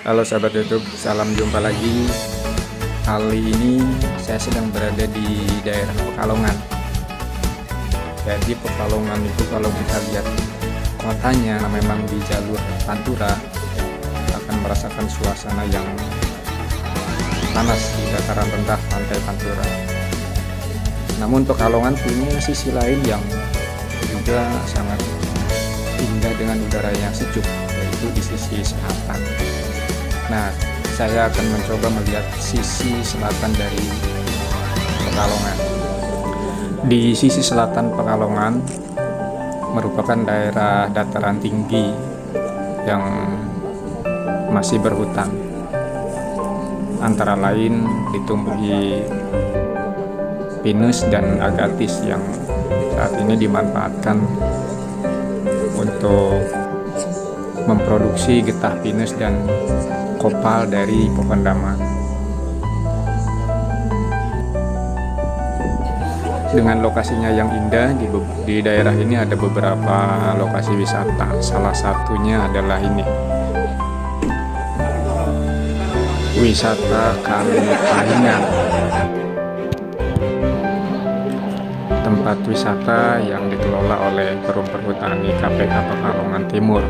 Halo sahabat YouTube, salam jumpa lagi. Kali ini saya sedang berada di daerah Pekalongan. Jadi Pekalongan itu kalau kita lihat kotanya memang di jalur Pantura, akan merasakan suasana yang panas di dataran rendah pantai Pantura. Namun Pekalongan punya sisi lain yang juga sangat indah dengan udara yang sejuk, yaitu di sisi selatan. Nah, saya akan mencoba melihat sisi selatan dari Pekalongan. Di sisi selatan Pekalongan merupakan daerah dataran tinggi yang masih berhutan. Antara lain ditumbuhi pinus dan agatis yang saat ini dimanfaatkan untuk memproduksi getah pinus dan kopal dari pohon dama. Dengan lokasinya yang indah, di daerah ini ada beberapa lokasi wisata. Salah satunya adalah ini, wisata Paingan, tempat wisata yang dikelola oleh Perum Perhutani KPK Pekalongan Timur.